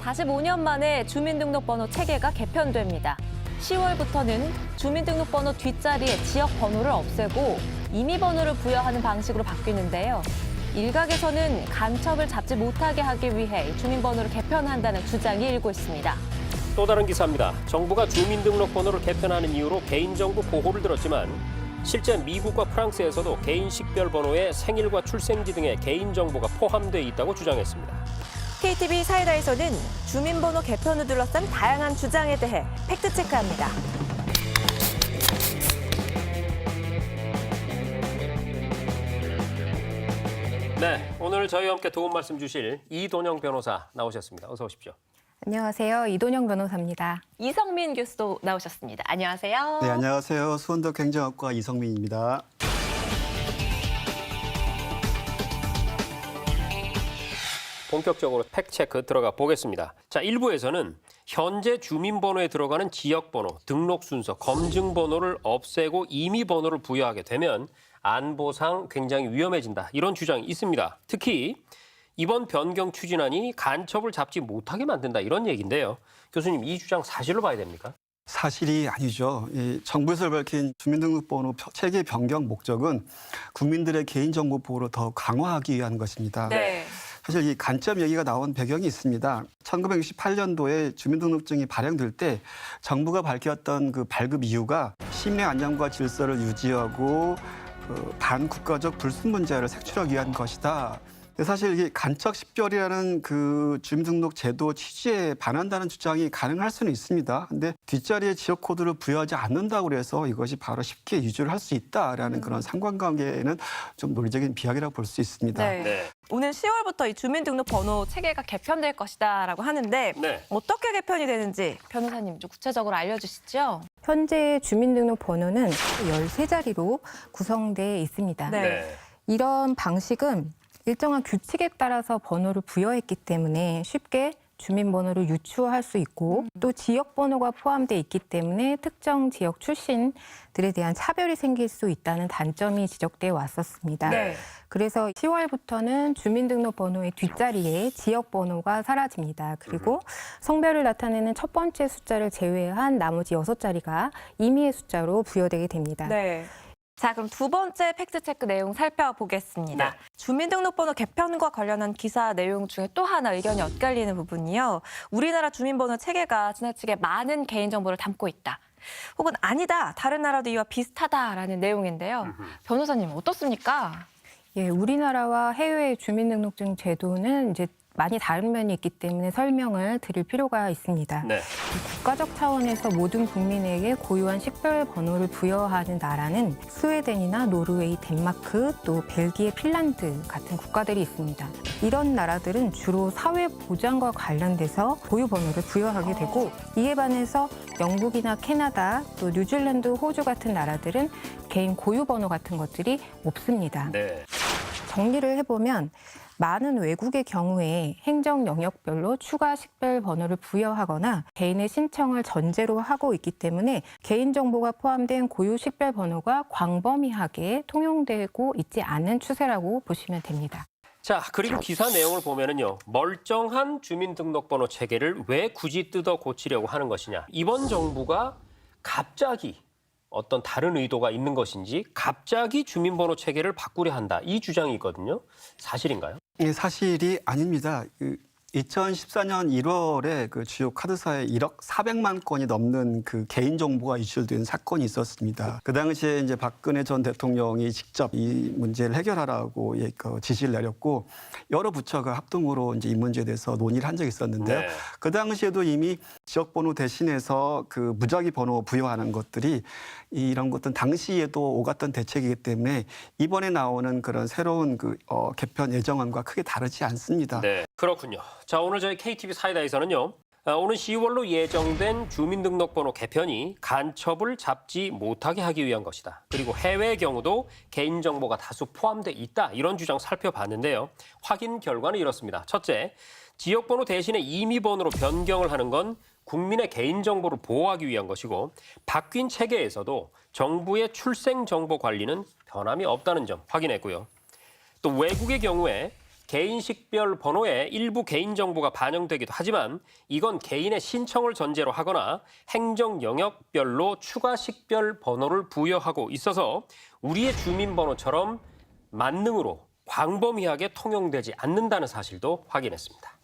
45년 만에 주민등록번호 체계가 개편됩니다. 10월부터는 주민등록번호 뒷자리에 지역 번호를 없애고 임의번호를 부여하는 방식으로 바뀌는데요. 일각에서는 간첩을 잡지 못하게 하기 위해 주민번호를 개편한다는 주장이 일고 있습니다. 또 다른 기사입니다. 정부가 주민등록번호를 개편하는 이유로 개인정보 보호를 들었지만 실제 미국과 프랑스에서도 개인 식별번호에 생일과 출생지 등의 개인정보가 포함되어 있다고 주장했습니다. KTV 사이다에서는 주민번호 개편을 둘러싼 다양한 주장에 대해 팩트체크합니다. 네, 오늘 저희와 함께 도움 말씀 주실 이돈영 변호사 나오셨습니다. 어서 오십시오. 안녕하세요. 이돈영 변호사입니다. 이성민 교수도 나오셨습니다. 안녕하세요. 네, 안녕하세요. 수원대 행정학과 이성민입니다. 본격적으로 팩트체크 들어가 보겠습니다. 자, 1부에서는 현재 주민번호에 들어가는 지역번호, 등록 순서, 검증번호를 없애고 임의번호를 부여하게 되면 안보상 굉장히 위험해진다. 이런 주장이 있습니다. 특히 이번 변경 추진안이 간첩을 잡지 못하게 만든다. 이런 얘기인데요. 교수님, 이 주장 사실로 봐야 됩니까? 사실이 아니죠. 이 정부에서 밝힌 주민등록번호 체계 변경 목적은 국민들의 개인정보 보호를 더 강화하기 위한 것입니다. 네. 사실 이 간첩 얘기가 나온 배경이 있습니다. 1968년도에 주민등록증이 발행될 때 정부가 밝혔던 그 발급 이유가 시민의 안녕과 질서를 유지하고 반국가적 불순 문제를 색출하기 위한 것이다. 사실 이 간첩 식별이라는 그 주민등록 제도 취지에 반한다는 주장이 가능할 수는 있습니다. 근데 뒷자리에 지역 코드를 부여하지 않는다고 해서 이것이 바로 쉽게 유지를 할 수 있다라는 그런 상관관계에는 좀 논리적인 비약이라고 볼 수 있습니다. 네. 오늘 10월부터 이 주민등록번호 체계가 개편될 것이다라고 하는데 네. 어떻게 개편이 되는지 변호사님 좀 구체적으로 알려주시죠. 현재 주민등록번호는 13자리로 구성되어 있습니다. 네. 이런 방식은 일정한 규칙에 따라서 번호를 부여했기 때문에 쉽게 주민번호를 유추할 수 있고 또 지역번호가 포함되어 있기 때문에 특정 지역 출신들에 대한 차별이 생길 수 있다는 단점이 지적되어 왔었습니다. 네. 그래서 10월부터는 주민등록번호의 뒷자리에 지역번호가 사라집니다. 그리고 성별을 나타내는 첫 번째 숫자를 제외한 나머지 6자리가 임의의 숫자로 부여되게 됩니다. 네. 자, 그럼 두 번째 팩트체크 내용 살펴보겠습니다. 네. 주민등록번호 개편과 관련한 기사 내용 중에 또 하나 의견이 엇갈리는 부분이요. 우리나라 주민번호 체계가 지나치게 많은 개인정보를 담고 있다. 혹은 아니다, 다른 나라도 이와 비슷하다라는 내용인데요. 변호사님 어떻습니까? 예, 우리나라와 해외의 주민등록증 제도는 이제 많이 다른 면이 있기 때문에 설명을 드릴 필요가 있습니다. 네. 국가적 차원에서 모든 국민에게 고유한 식별 번호를 부여하는 나라는 스웨덴이나 노르웨이, 덴마크, 또 벨기에, 핀란드 같은 국가들이 있습니다. 이런 나라들은 주로 사회 보장과 관련돼서 고유 번호를 부여하게 되고 이에 반해서 영국이나 캐나다, 또 뉴질랜드, 호주 같은 나라들은 개인 고유 번호 같은 것들이 없습니다. 네. 정리를 해보면 많은 외국의 경우에 행정 영역별로 추가 식별 번호를 부여하거나 개인의 신청을 전제로 하고 있기 때문에 개인정보가 포함된 고유 식별 번호가 광범위하게 통용되고 있지 않은 추세라고 보시면 됩니다. 자, 그리고 기사 내용을 보면은요. 멀쩡한 주민등록번호 체계를 왜 굳이 뜯어 고치려고 하는 것이냐. 이번 정부가 갑자기 어떤 다른 의도가 있는 것인지 갑자기 주민번호 체계를 바꾸려 한다. 이 주장이 있거든요. 사실인가요? 예, 사실이 아닙니다. 2014년 1월에 그 주요 카드사에 1억 400만 건이 넘는 그 개인정보가 유출된 사건이 있었습니다. 그 당시에 이제 박근혜 전 대통령이 직접 이 문제를 해결하라고 지시를 내렸고 여러 부처가 합동으로 이제 이 문제에 대해서 논의를 한 적이 있었는데요. 네. 그 당시에도 이미 지역번호 대신해서 그 무작위 번호 부여하는 것들이 이런 것들은 당시에도 오갔던 대책이기 때문에 이번에 나오는 그런 새로운 개편 예정안과 크게 다르지 않습니다. 네, 그렇군요. 자, 오늘 저희 KTV 사이다에서는요. 오는 10월로 예정된 주민등록번호 개편이 간첩을 잡지 못하게 하기 위한 것이다. 그리고 해외의 경우도 개인정보가 다수 포함돼 있다. 이런 주장 살펴봤는데요. 확인 결과는 이렇습니다. 첫째, 지역번호 대신에 임의번호로 변경을 하는 건 국민의 개인정보를 보호하기 위한 것이고 바뀐 체계에서도 정부의 출생정보 관리는 변함이 없다는 점 확인했고요. 또 외국의 경우에 개인 식별 번호에 일부 개인정보가 반영되기도 하지만 이건 개인의 신청을 전제로 하거나 행정 영역별로 추가 식별 번호를 부여하고 있어서 우리의 주민번호처럼 만능으로 광범위하게 통용되지 않는다는 사실도 확인했습니다.